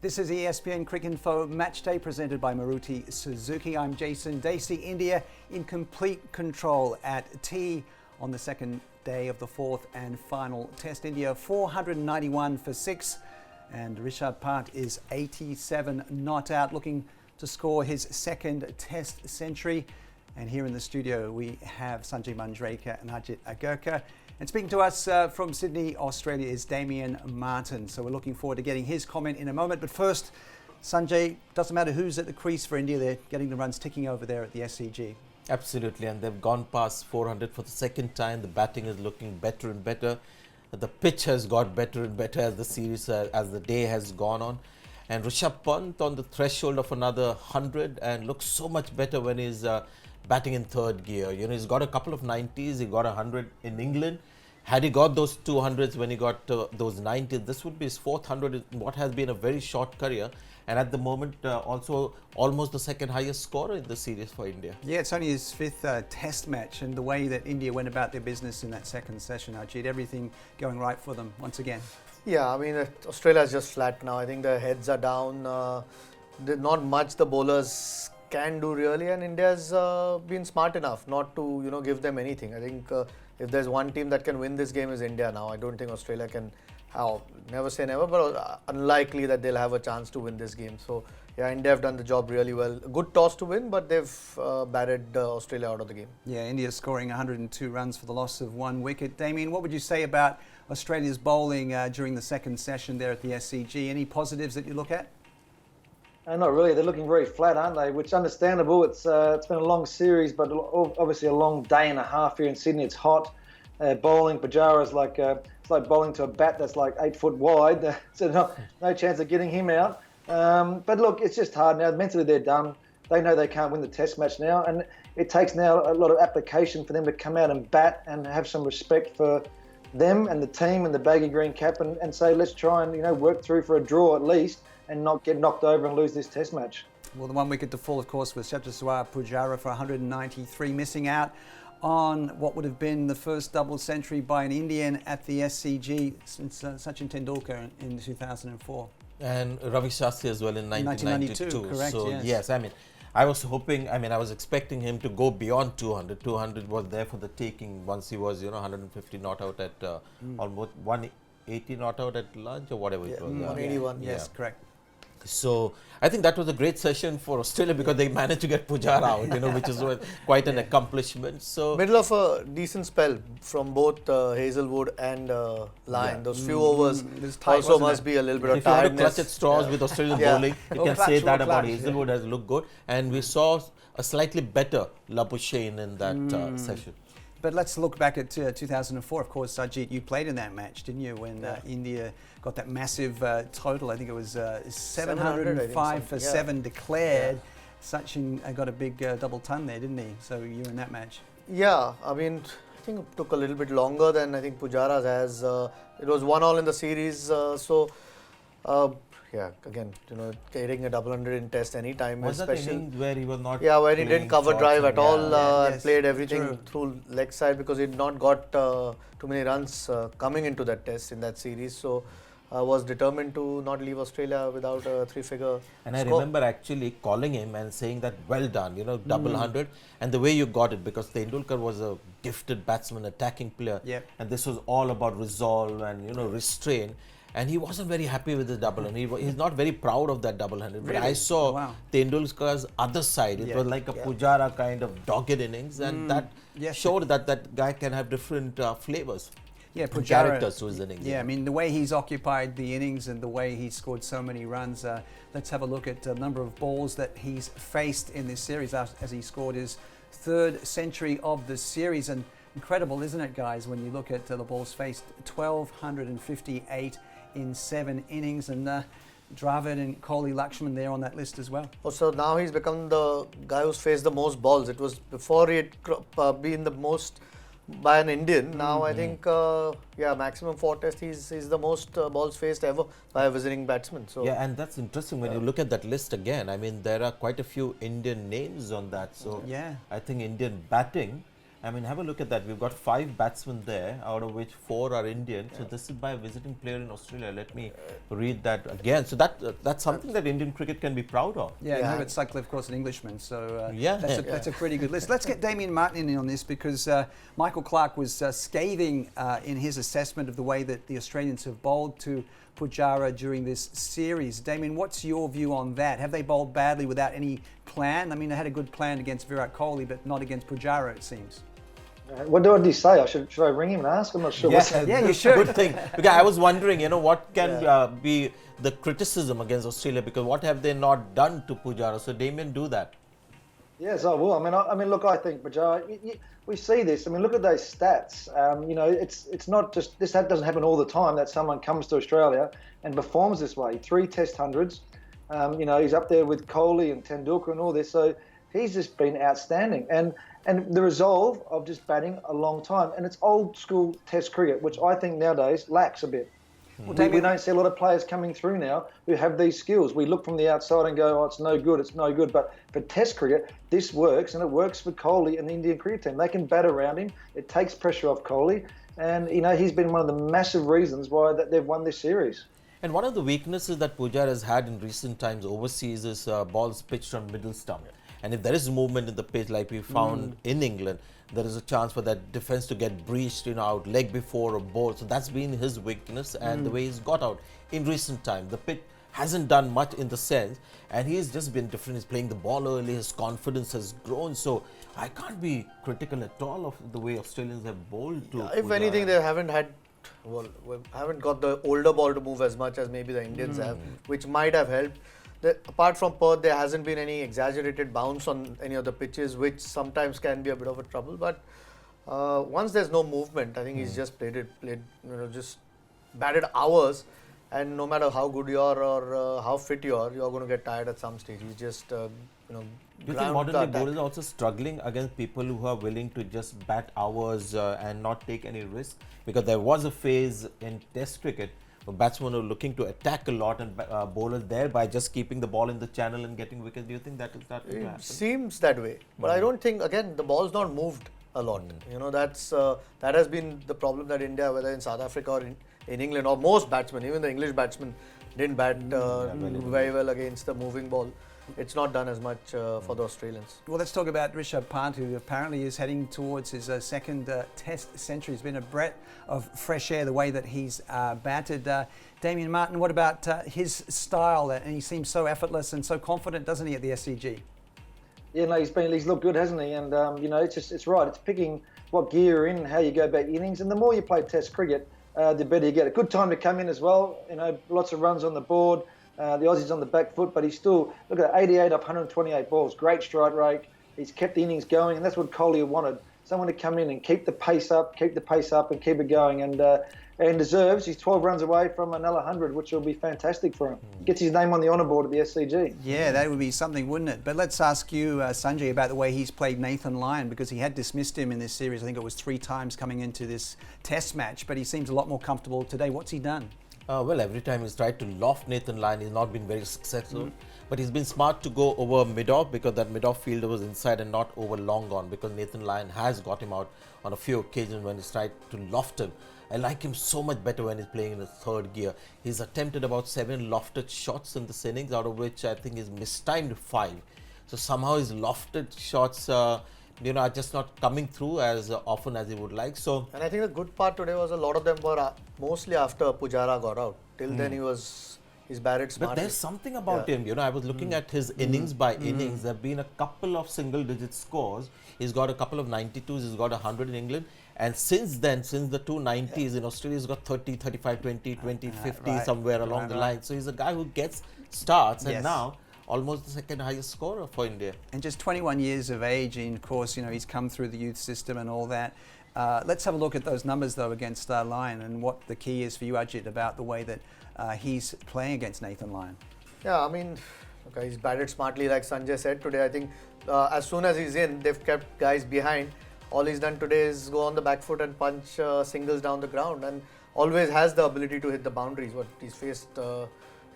This is ESPN Cricinfo Match Day presented by Maruti Suzuki. I'm Jason Dasey. India in complete control at tea on the second day of the fourth and final test. India 491 for 6 and Rishabh Pant is 87 not out, looking to score his second test century. And here in the studio we have Sanjay Manjrekar and Ajit Agarkar. And speaking to us from Sydney, Australia is Damien Martyn. So we're looking forward to getting his comment in a moment. But first, Sanjay, doesn't matter who's at the crease for India, they're getting the runs ticking over there at the SCG. Absolutely, and they've gone past 400 for the second time. The batting is looking better and better. The pitch has got better and better as the series, as the day has gone on. And Rishabh Pant on the threshold of another 100 and looks so much better when he's batting in third gear. You know, he's got a couple of 90s, he got 100 in England. Had he got those 200s when he got those 90s, this would be his fourth 100 in what has been a very short career. And at the moment, also almost the second highest scorer in the series for India. Yeah, it's only his fifth test match, and the way that India went about their business in that second session, Ajit, everything going right for them once again. Yeah, I mean, Australia is just flat now. I think their heads are down. There's not much the bowlers can do really, and India's been smart enough not to, give them anything. I think if there's one team that can win this game is India now. I don't think Australia can. Never say never, but unlikely that they'll have a chance to win this game. So, yeah, India have done the job really well. Good toss to win, but they've batted Australia out of the game. Yeah, India scoring 102 runs for the loss of 1 wicket. Damien, what would you say about Australia's bowling during the second session there at the SCG? Any positives that you look at? Not really. They're looking very flat, aren't they? Which is understandable. It's been a long series, but obviously a long day and a half here in Sydney. It's hot. Bowling Pujara is like it's like bowling to a bat that's like 8 foot wide. So no chance of getting him out. But look, it's just hard now. Mentally, they're done. They know they can't win the Test match now, and it takes now a lot of application for them to come out and bat and have some respect for them and the team and the baggy green cap and say, let's try and work through for a draw at least and not get knocked over and lose this Test match. Well, the 1 wicket to fall, of course, was Shapjaswar Pujara for 193, missing out on what would have been the first double century by an Indian at the SCG since Sachin Tendulkar in 2004. And Ravi Shastri as well in 1992. Correct, so, yes. I mean, I was expecting him to go beyond 200. 200 was there for the taking once he was, 150 not out at almost 180 not out at lunch or whatever it was. 181. Yes, correct. So I think that was a great session for Australia because they managed to get Pujara out, which is quite an accomplishment. So middle of a decent spell from both Hazelwood and Lyon. Those few overs also must be a little bit of tiredness. If you want to clutch at straws with Australian bowling, you can say that about Hazelwood has looked good. And we saw a slightly better Labuschagne in that session. But let's look back at 2004. Of course, Ajit, you played in that match, didn't you? When India got that massive total. I think it was 705 for 7 declared. Yeah. Sachin got a big double ton there, didn't he? So you were in that match. Yeah, I mean, I think it took a little bit longer than I think Pujara's has. It was 1-1 in the series. Yeah, again, getting a double 100 in Test any time was that innings where he was not? Yeah, where he didn't cover drive at all and played everything through leg side because he had not got too many runs coming into that Test in that series. So was determined to not leave Australia without a 3-figure And I score. remember actually calling him and saying that well done, double 100, and the way you got it, because Tendulkar was a gifted batsman, attacking player, and this was all about resolve and restraint. And he wasn't very happy with the double, and he's not very proud of that double 100. Really? But I saw Tendulkar's other side. It was like a Pujara kind of dogged innings, and that showed that guy can have different flavors. Yeah, Pujara, characters to his innings. Yeah, I mean, the way he's occupied the innings and the way he scored so many runs. Let's have a look at the number of balls that he's faced in this series as he scored his third century of the series. And incredible, isn't it, guys, when you look at the balls faced, 1,258 in 7 innings, and Dravid and Kohli Lakshman there on that list as well. Oh, so now he's become the guy who's faced the most balls. It was before he had been the most by an Indian. Now I think, maximum 4 Tests, he's the most balls faced ever by a visiting batsman. So yeah, and that's interesting when you look at that list again. I mean, there are quite a few Indian names on that. So I think Indian batting I mean, have a look at that. We've got 5 batsmen there, out of which 4 are Indian. So this is by a visiting player in Australia. Let me read that again. So that's something that Indian cricket can be proud of. Yeah, Herbert Sutcliffe, of course, an Englishman. So Yeah. that's a pretty good list. Let's get Damien Martyn in on this because Michael Clarke was scathing in his assessment of the way that the Australians have bowled to Pujara during this series. Damien, what's your view on that? Have they bowled badly without any plan? I mean, they had a good plan against Virat Kohli, but not against Pujara, it seems. What do you say? Should I ring him and ask? I'm not sure. Yeah, you should. Good thing. Because I was wondering, what can be the criticism against Australia, because what have they not done to Pujara? So Damien, do that. Yes, I will. I mean, look, I think Pujara. We see this. I mean, look at those stats. It's not just this. That doesn't happen all the time. That someone comes to Australia and performs this way. 3 Test hundreds. He's up there with Kohli and Tendulkar and all this. So he's just been outstanding. And the resolve of just batting a long time. And it's old school Test cricket, which I think nowadays lacks a bit. Well, we don't see a lot of players coming through now who have these skills. We look from the outside and go, it's no good, it's no good. But for Test cricket, this works, and it works for Kohli and the Indian cricket team. They can bat around him. It takes pressure off Kohli. And, he's been one of the massive reasons why they've won this series. And one of the weaknesses that Pujara has had in recent times overseas is balls pitched on middle stump. And if there is movement in the pitch like we found in England, there is a chance for that defence to get breached, out leg before a ball. So that's been his weakness and the way he's got out in recent times. The pitch hasn't done much in the sense, and he's just been different. He's playing the ball early, his confidence has grown. So I can't be critical at all of the way Australians have bowled to If Pujara. anything, they haven't haven't got the older ball to move as much as maybe the Indians have, which might have helped. Apart from Perth, there hasn't been any exaggerated bounce on any of the pitches, which sometimes can be a bit of a trouble. But once there's no movement, I think he's just played, just batted hours, and no matter how good you are or how fit you are going to get tired at some stage. He's just, Do you think modern day bowlers are also struggling against people who are willing to just bat hours and not take any risk? Because there was a phase in Test cricket where batsmen were looking to attack a lot and bowlers there by just keeping the ball in the channel and getting wickets. Do you think that is that going to happen? It seems that way, but I don't think, again, the ball's not moved a lot. That has been the problem that India, whether in South Africa or in England, or most batsmen, even the English batsmen, didn't bat very well against the moving ball. It's not done as much for the Australians. Well, let's talk about Rishabh Pant, who apparently is heading towards his second Test century. It's been a breath of fresh air, the way that he's batted. Damien Martyn, what about his style? And he seems so effortless and so confident, doesn't he, at the SCG? Yeah, no, he's looked good, hasn't he? And it's right. It's picking what gear you're in and how you go about your innings. And the more you play Test cricket, the better you get. A good time to come in as well. Lots of runs on the board. The Aussies on the back foot, but he's still, look at that, 88 off 128 balls. Great strike rate. He's kept the innings going, and that's what Kohli wanted. Someone to come in and keep the pace up and keep it going. And deserves, he's 12 runs away from another 100, which will be fantastic for him. Gets his name on the honour board at the SCG. Yeah, that would be something, wouldn't it? But let's ask you, Sanjay, about the way he's played Nathan Lyon, because he had dismissed him in this series. I think it was 3 times coming into this Test match, but he seems a lot more comfortable today. What's he done? Well, every time he's tried to loft Nathan Lyon, he's not been very successful. But he's been smart to go over mid-off, because that mid-off fielder was inside and not over long on, because Nathan Lyon has got him out on a few occasions when he's tried to loft him. I like him so much better when he's playing in his third gear. He's attempted about 7 lofted shots in this innings, out of which I think he's mistimed 5. So somehow his lofted shots are just not coming through as often as he would like. So, and I think the good part today was a lot of them were mostly after Pujara got out. Till then he's batted smartly. But there's something about him. I was looking at his innings by innings. There have been a couple of single-digit scores. He's got a couple of 92s. He's got 100 in England. And since then, since the 290s in Australia, he's got 30, 35, 20, 20, 50 somewhere along the line. So he's a guy who gets starts, and now almost the second highest scorer for India. And just 21 years of age, and of course, he's come through the youth system and all that. Let's have a look at those numbers, though, against Lyon, and what the key is for you, Ajit, about the way that he's playing against Nathan Lyon. Yeah, I mean, he's batted smartly, like Sanjay said today. I think as soon as he's in, they've kept guys behind. All he's done today is go on the back foot and punch singles down the ground, and always has the ability to hit the boundaries. What he's faced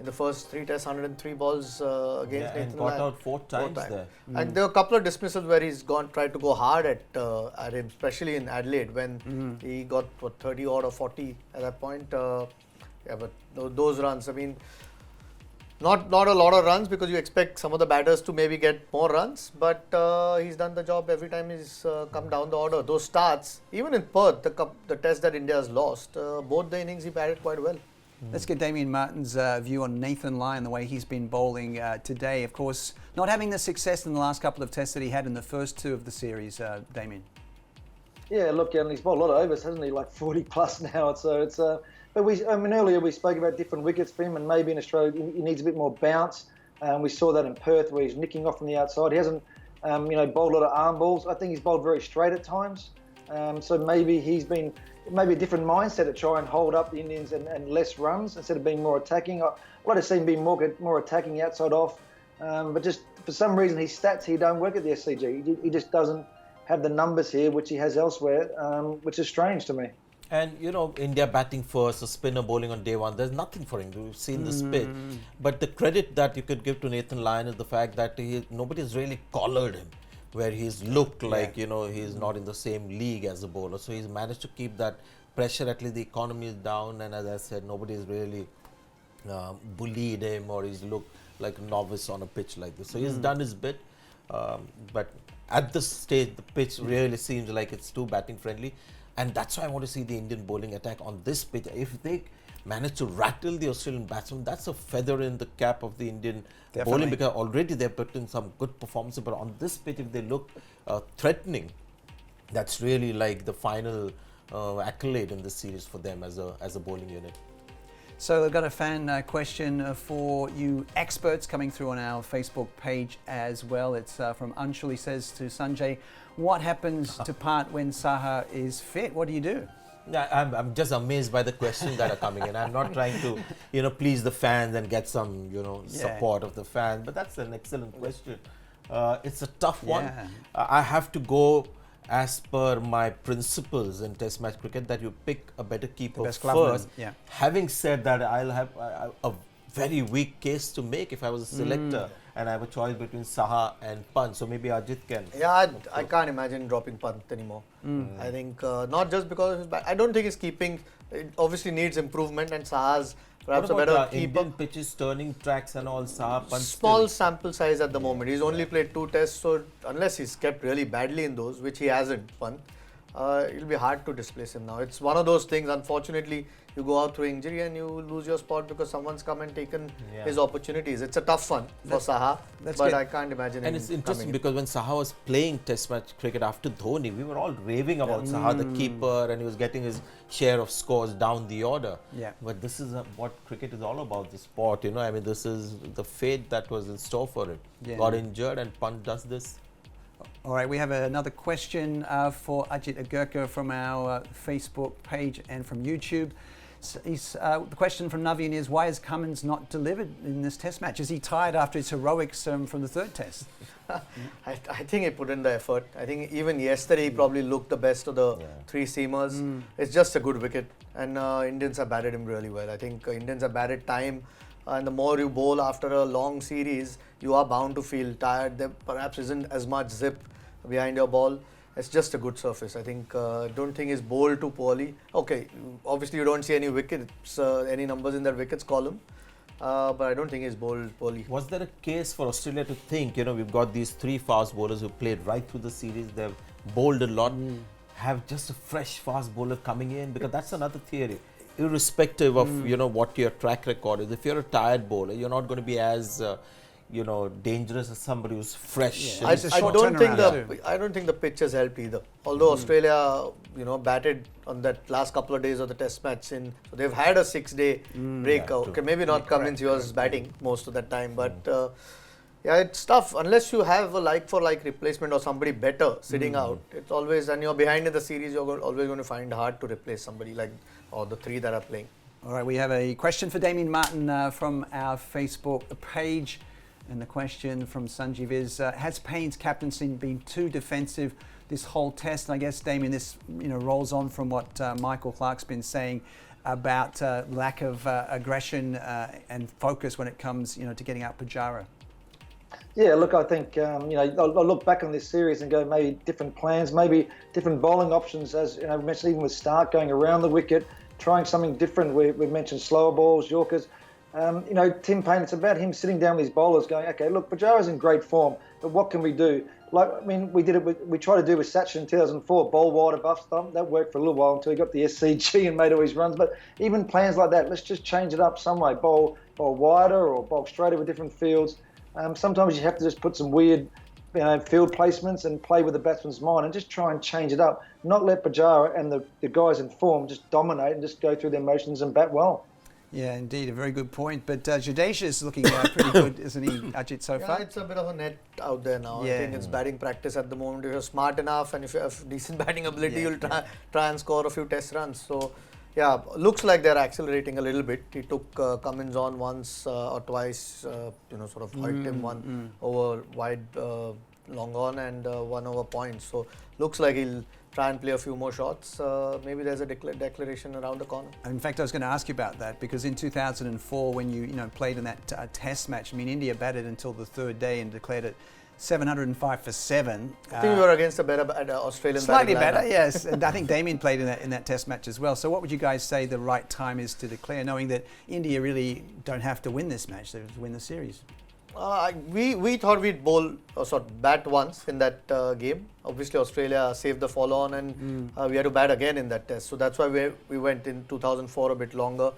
in the first 3 tests, 103 balls against Nathan and got Lyon. out 4 times there. And there were a couple of dismissals where he's tried to go hard at him, especially in Adelaide when he got 30 odd or 40 at that point. But those runs, I mean, not a lot of runs because you expect some of the batters to maybe get more runs, but he's done the job every time he's come down the order. Those starts, even in Perth, the test that India has lost, both the innings he batted quite well. Let's get Damien Martyn's view on Nathan Lyon, the way he's been bowling today. Of course, not having the success in the last couple of tests that he had in the first 2 of the series, Damien. Yeah, look, and he's bowled a lot of overs, hasn't he? Like 40 plus now. So it's but earlier we spoke about different wickets for him, and maybe in Australia he needs a bit more bounce. We saw that in Perth where he's nicking off from the outside. He hasn't, bowled a lot of arm balls. I think he's bowled very straight at times. So maybe he's been a different mindset to try and hold up the Indians and less runs instead of being more attacking. I'd like to see him being more attacking outside off. But just for some reason his stats here don't work at the SCG. He just doesn't have the numbers here which he has elsewhere, which is strange to me. And India batting first, a spinner bowling on day one, there's nothing for him. We've seen this pitch. But the credit that you could give to Nathan Lyon is the fact that nobody's really collared him, where he's looked like, he's not in the same league as a bowler. So he's managed to keep that pressure, at least the economy is down. And as I said, nobody's really bullied him or he's looked like a novice on a pitch like this. So he's done his bit. But at this stage, the pitch really seems like it's too batting friendly. And that's why I want to see the Indian bowling attack on this pitch. If they manage to rattle the Australian batsmen, that's a feather in the cap of the Indian bowling, because already they're putting some good performances. But on this pitch, if they look threatening, that's really like the final accolade in this series for them as a bowling unit. So I've got a fan question for you experts coming through on our Facebook page as well. It's from Anshul. He says to Sanjay, what happens to Pat when Saha is fit? What do you do? I'm just amazed by the questions that are coming in. I'm not trying to, please the fans and get some, support of the fans. But that's an excellent question. It's a tough one. I have to go as per my principles in Test match cricket that you pick a better keeper first. Having said that, I'll have a very weak case to make if I was a selector and I have a choice between Saha and Pant. So maybe Ajit can. Yeah, I can't imagine dropping Pant anymore. I think not just because of his I don't think his keeping obviously needs improvement, and Saha's perhaps a better keeper. Indian pitches, turning tracks and all, Saha, Pant small sample size at the moment. He's only played 2 tests, so unless he's kept really badly in those, which he hasn't, Pant, it'll be hard to displace him now. It's one of those things, unfortunately, you go out through injury and you lose your spot because someone's come and taken his opportunities. It's a tough one for Saha, but I can't imagine him. And it's interesting because when Saha was playing Test match cricket after Dhoni, we were all raving about Saha, the keeper, and he was getting his share of scores down the order. But this is what cricket is all about, the sport. I mean, this is the fate that was in store for him. Got injured and Pant does this. All right, we have another question for Ajit Agarkar from our Facebook page and from YouTube. The question from Naveen is, why has Cummins not delivered in this test match? Is he tired after his heroics from the 3rd test? I think he put in the effort. I think even yesterday he probably looked the best of the 3 seamers. It's just a good wicket, and Indians have batted him really well. I think Indians have batted time, and the more you bowl after a long series, you are bound to feel tired. There perhaps isn't as much zip behind your ball. It's just a good surface. I think, don't think he's bowled too poorly. Okay, obviously you don't see any wickets, any numbers in that wickets column, but I don't think he's bowled poorly. Was there a case for Australia to think, we've got these 3 fast bowlers who played right through the series, they've bowled a lot, have just a fresh fast bowler coming in? Because that's another theory. Irrespective of, what your track record is, if you're a tired bowler, you're not going to be as... dangerous as somebody who's fresh. I don't think the pitch has helped either. Although Australia, batted on that last couple of days of the Test match, so they've had a 6-day break. Okay, maybe not Cummins, he was batting most of that time, but it's tough unless you have a like-for-like replacement or somebody better sitting out. It's always, and you're behind in the series, you're always going to find it hard to replace somebody or the 3 that are playing. All right, we have a question for Damien Martyn from our Facebook page. And the question from Sanjeev is, has Payne's captaincy been too defensive this whole test? And I guess, Damien, this rolls on from what Michael Clark's been saying about lack of aggression and focus when it comes, to getting out Pujara? Yeah, look, I think, I'll look back on this series and go maybe different plans, maybe different bowling options, as we mentioned, even with Stark going around the wicket, trying something different. We mentioned slower balls, Yorkers. Tim Payne, it's about him sitting down with his bowlers going, okay, look, Pujara's in great form, but what can we do? We tried to do with Sachin in 2004, bowl wide above stump. That worked for a little while until he got the SCG and made all his runs. But even plans like that, let's just change it up some way. Bowl wider or bowl straighter with different fields. Sometimes you have to just put some weird field placements and play with the batsman's mind and just try and change it up. Not let Pujara and the guys in form just dominate and just go through their motions and bat well. Yeah, indeed, a very good point. But Jadeja is looking pretty good, isn't he, Ajit, so far? Yeah, it's a bit of a net out there now. Yeah. I think it's batting practice at the moment. If you're smart enough and if you have decent batting ability, you'll try and score a few test runs. So, yeah, looks like they're accelerating a little bit. He took Cummins on once or twice, sort of hoiked him one over wide long on and one over point. So, looks like he'll try and play a few more shots. Maybe there's a declaration around the corner. In fact, I was going to ask you about that because in 2004, when you played in that Test match, India batted until the third day and declared it 705 for 7. I think we were against a better Australian slightly batting better, lineup. yes. And I think Damien played in that Test match as well. So, what would you guys say the right time is to declare, knowing that India really don't have to win this match; they have to win the series? We thought we'd bowl bat once in that game. Obviously, Australia saved the follow-on and we had to bat again in that test. So that's why we went in 2004 a bit longer.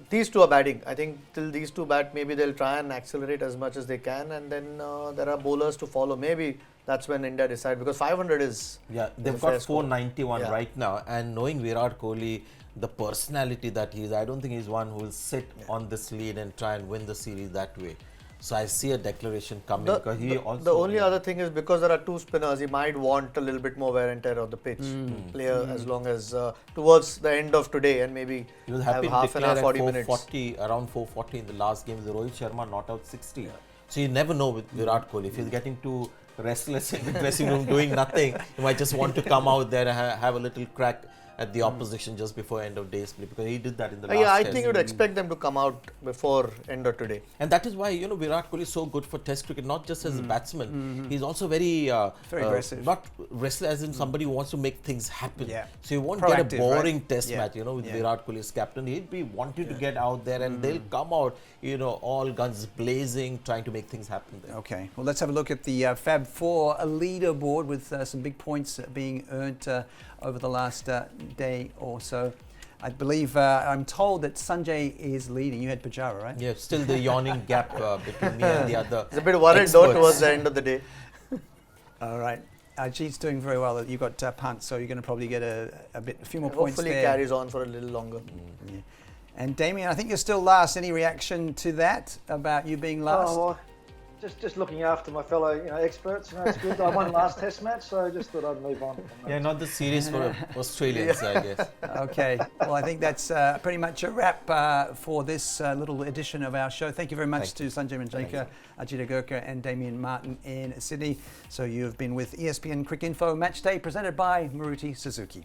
These two are batting. I think till these two bat, maybe they'll try and accelerate as much as they can, and then there are bowlers to follow. Maybe that's when India decide, because 500 is they've got 491 yeah. right now, and knowing Virat Kohli, the personality that he is, I don't think he's one who will sit on this lead and try and win the series that way. So I see a declaration coming because he also. The only other thing is because there are two spinners, he might want a little bit more wear and tear of the pitch. Play as long as towards the end of today, and maybe he was have happy half to an hour, declare 40 at minutes. 440, around 440 in the last game. The Rohit Sharma not out 60. So you never know with Virat Kohli. If he's getting too restless in the dressing room doing nothing, he might just want to come out there and have a little crack at the opposition just before end of day's play, because he did that in the last I test. think you'd expect them to come out before end of today. And that is why, Virat Kohli is so good for test cricket, not just as a batsman. He's also very aggressive. Not restless as in somebody who wants to make things happen. Yeah. So you won't Proactive, get a boring right? test match, with Virat Kohli as captain. He'd be wanting to get out there and they'll come out, all guns blazing, trying to make things happen there. Okay, well, let's have a look at the Fab 4 leaderboard with some big points being earned over the last day or so. I believe, I'm told that Sanjay is leading. You had Pujara, right? Yeah, still the yawning gap between me and the other. It's a bit worried though towards the end of the day. All right. Ajit's doing very well. You got Punt, so you're going to probably get a few more points Hopefully there. carries on for a little longer. Yeah. And Damien, I think you're still last. Any reaction to that about you being last? Oh, well, just looking after my fellow experts. It's good. I won last Test match, so I just thought I'd move on. Yeah, not the series for Australians, I guess. Okay. Well, I think that's pretty much a wrap for this little edition of our show. Thank you very much to Sanjay Manjrekar, Ajit Agarkar and Damien Martyn in Sydney. So you have been with ESPN Cricinfo Match Day, presented by Martyn Suzuki.